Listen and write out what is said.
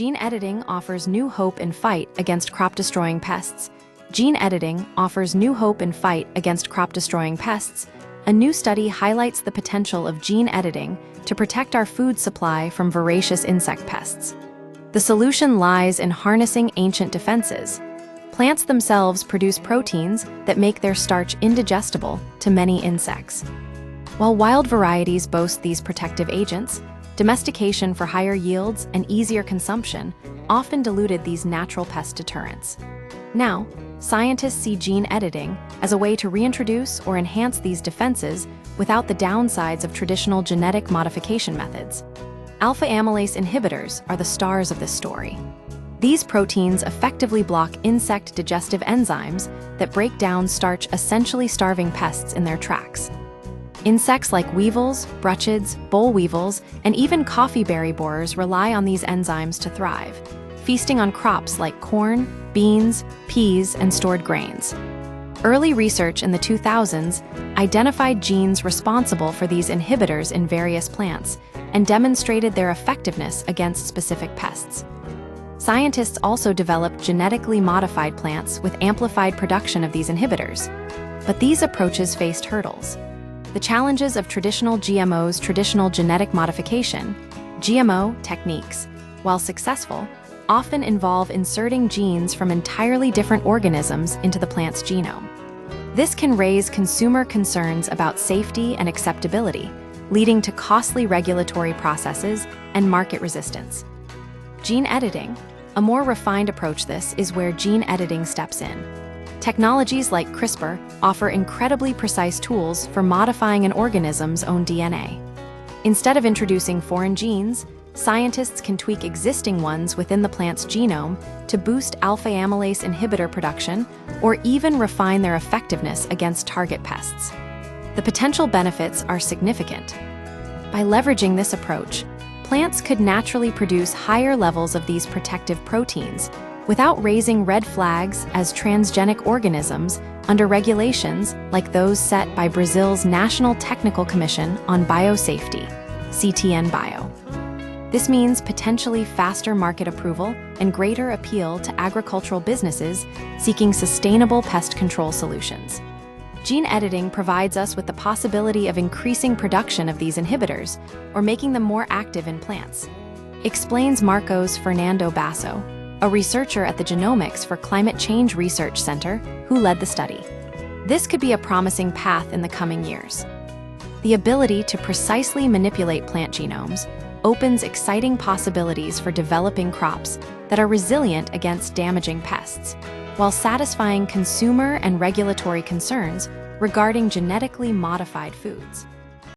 Gene editing offers new hope in fight against crop-destroying pests. Gene editing offers new hope in fight against crop-destroying pests. A new study highlights the potential of gene editing to protect our food supply from voracious insect pests. The solution lies in harnessing ancient defenses. Plants themselves produce proteins that make their starch indigestible to many insects. While wild varieties boast these protective agents, domestication for higher yields and easier consumption often diluted these natural pest deterrents. Now, scientists see gene editing as a way to reintroduce or enhance these defenses without the downsides of traditional genetic modification methods. Alpha-amylase inhibitors are the stars of this story. These proteins effectively block insect digestive enzymes that break down starch, essentially starving pests in their tracks. Insects like weevils, bruchids, boll weevils, and even coffeeberry borers rely on these enzymes to thrive, feasting on crops like corn, beans, peas, and stored grains. Early research in the 2000s identified genes responsible for these inhibitors in various plants and demonstrated their effectiveness against specific pests. Scientists also developed genetically modified plants with amplified production of these inhibitors. But these approaches faced hurdles. The challenges of traditional GMOs, traditional genetic modification, GMO techniques, while successful, often involve inserting genes from entirely different organisms into the plant's genome. This can raise consumer concerns about safety and acceptability, leading to costly regulatory processes and market resistance. Gene editing, a more refined approach. This is where gene editing steps in. Technologies like CRISPR offer incredibly precise tools for modifying an organism's own DNA. Instead of introducing foreign genes, scientists can tweak existing ones within the plant's genome to boost alpha-amylase inhibitor production or even refine their effectiveness against target pests. The potential benefits are significant. By leveraging this approach, plants could naturally produce higher levels of these protective proteins without raising red flags as transgenic organisms under regulations like those set by Brazil's National Technical Commission on Biosafety, CTN Bio. This means potentially faster market approval and greater appeal to agricultural businesses seeking sustainable pest control solutions. Gene editing provides us with the possibility of increasing production of these inhibitors or making them more active in plants, explains Marcos Fernando Basso, a researcher at the Genomics for Climate Change Research Center who led the study. This could be a promising path in the coming years. The ability to precisely manipulate plant genomes opens exciting possibilities for developing crops that are resilient against damaging pests, while satisfying consumer and regulatory concerns regarding genetically modified foods.